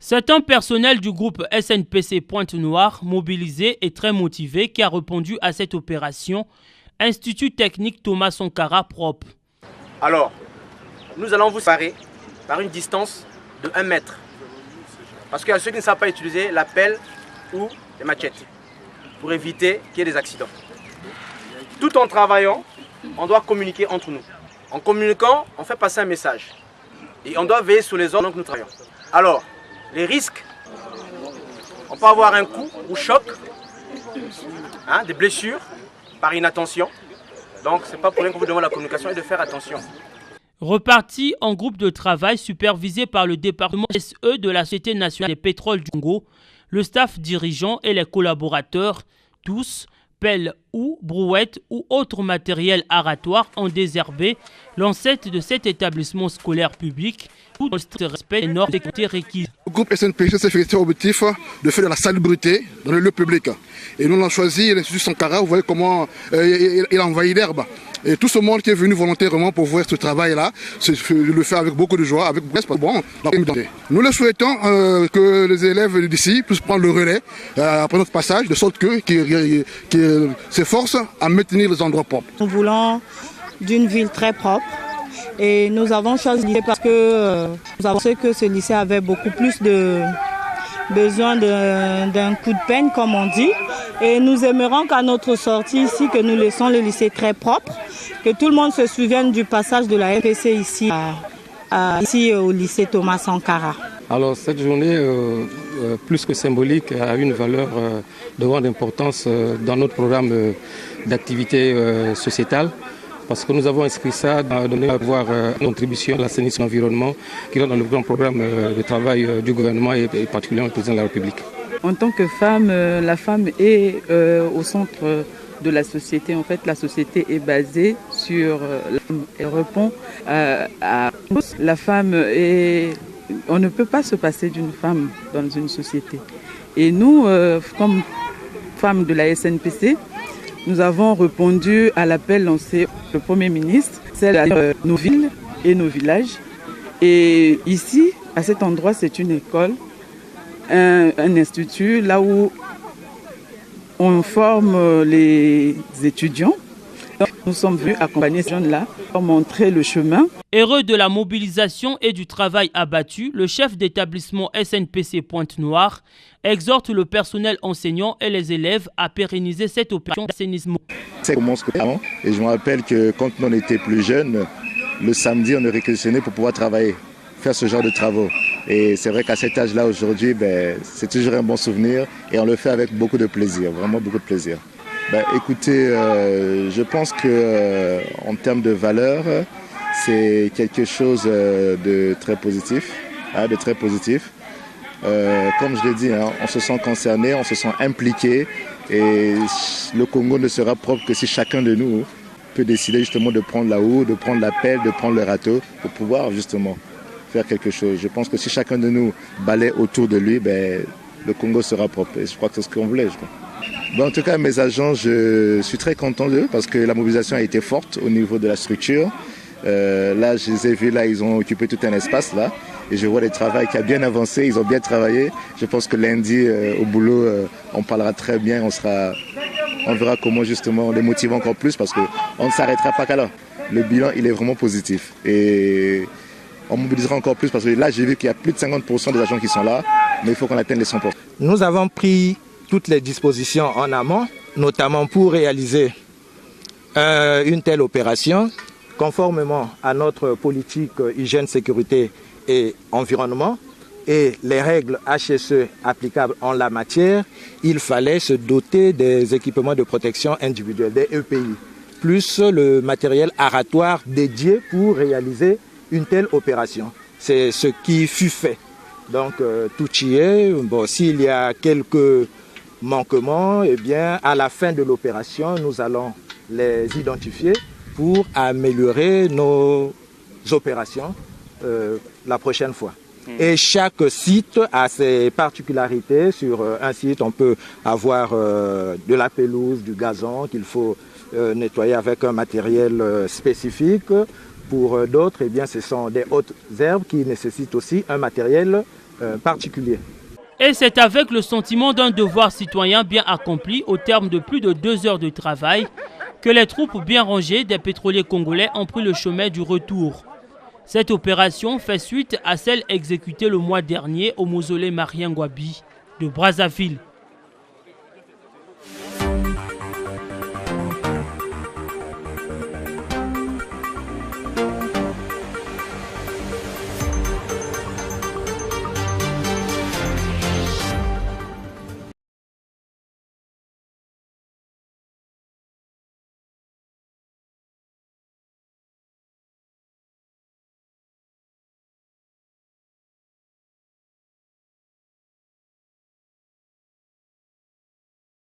C'est un personnel du groupe SNPC Pointe-Noire, mobilisé et très motivé, qui a répondu à cette opération. Institut technique Thomas Sankara propre. Alors, nous allons vous séparer par une distance de 1 mètre. Parce qu'il y a ceux qui ne savent pas utiliser la pelle ou les machettes pour éviter qu'il y ait des accidents. Tout en travaillant, on doit communiquer entre nous. En communiquant, on fait passer un message. Et on doit veiller sur les ordres que nous travaillons. Alors, les risques, on peut avoir un coup ou choc, des blessures par inattention. Donc, ce n'est pas pour rien qu'on vous demande la communication et de faire attention. Reparti en groupe de travail supervisé par le département SE de la Société nationale des pétroles du Congo, le staff dirigeant et les collaborateurs, tous, pelles ou brouettes ou autres matériels aratoires ont désherbé l'ancêtre de cet établissement scolaire public, tout dans le respect des normes de sécurité requises. Le groupe SNPC s'est fixé l'objectif de faire de la salubrité dans le lieu public. Et nous avons choisi l'Institut Sankara, vous voyez comment il a envahi l'herbe. Et tout ce monde qui est venu volontairement pour voir ce travail-là, le fait avec beaucoup de joie, avec bon. Nous le souhaitons que les élèves d'ici puissent prendre le relais après notre passage, de sorte qu'ils s'efforcent à maintenir les endroits propres. Nous voulons d'une ville très propre. Et nous avons choisi ce lycée parce que nous avons pensé que ce lycée avait beaucoup plus besoin d'un coup de peine, comme on dit. Et nous aimerons qu'à notre sortie ici, que nous laissons le lycée très propre, que tout le monde se souvienne du passage de la FPC ici, ici au lycée Thomas Sankara. Alors cette journée, plus que symbolique, a une valeur de grande importance dans notre programme d'activité sociétale. Parce que nous avons inscrit ça à donner à avoir une contribution à l'assainissement de l'environnement qui est dans le grand programme de travail du gouvernement et particulièrement du président de la République. En tant que femme, la femme est au centre de la société. En fait, la société est basée sur elle répond à la femme et on ne peut pas se passer d'une femme dans une société. Et nous, comme femmes de la SNPC, nous avons répondu à l'appel lancé par le Premier ministre, c'est-à-dire nos villes et nos villages. Et ici, à cet endroit, c'est une école, un institut, là où on forme les étudiants. Donc, nous sommes venus accompagner ces jeunes-là pour montrer le chemin. Heureux de la mobilisation et du travail abattu, le chef d'établissement SNPC Pointe-Noire exhorte le personnel enseignant et les élèves à pérenniser cette opération d'assainissement. Ça commence avant et je me rappelle que quand on était plus jeunes, le samedi on est réquisitionné pour pouvoir travailler, faire ce genre de travaux. Et c'est vrai qu'à cet âge-là aujourd'hui, c'est toujours un bon souvenir et on le fait avec beaucoup de plaisir, vraiment beaucoup de plaisir. Écoutez, je pense que en termes de valeur, c'est quelque chose de très positif, Comme je l'ai dit, on se sent concerné, on se sent impliqué et le Congo ne sera propre que si chacun de nous peut décider justement de prendre la houe, de prendre la pelle, de prendre le râteau pour pouvoir justement faire quelque chose. Je pense que si chacun de nous balaie autour de lui, le Congo sera propre et je crois que c'est ce qu'on voulait. En tout cas, mes agents, je suis très content d'eux parce que la mobilisation a été forte au niveau de la structure. Là, je les ai vus, là, ils ont occupé tout un espace là. Et je vois le travail qui a bien avancé, ils ont bien travaillé. Je pense que lundi, au boulot, on parlera très bien, on verra comment justement les motiver encore plus parce qu'on ne s'arrêtera pas qu'à là. Le bilan, il est vraiment positif. Et on mobilisera encore plus parce que là, j'ai vu qu'il y a plus de 50% des agents qui sont là, mais il faut qu'on atteigne les 100%. Nous avons pris toutes les dispositions en amont, notamment pour réaliser une telle opération, conformément à notre politique hygiène, sécurité et environnement et les règles HSE applicables en la matière, il fallait se doter des équipements de protection individuelle, des EPI, plus le matériel aratoire dédié pour réaliser une telle opération. C'est ce qui fut fait. Donc tout y est. Bon, s'il y a quelques manquements, eh bien, à la fin de l'opération, nous allons les identifier pour améliorer nos opérations la prochaine fois. Et chaque site a ses particularités. Sur un site, on peut avoir de la pelouse, du gazon qu'il faut nettoyer avec un matériel spécifique. Pour d'autres, eh bien, ce sont des hautes herbes qui nécessitent aussi un matériel particulier. Et c'est avec le sentiment d'un devoir citoyen bien accompli au terme de plus de 2 heures de travail que les troupes bien rangées des pétroliers congolais ont pris le chemin du retour. Cette opération fait suite à celle exécutée le mois dernier au mausolée Marien Ngouabi de Brazzaville.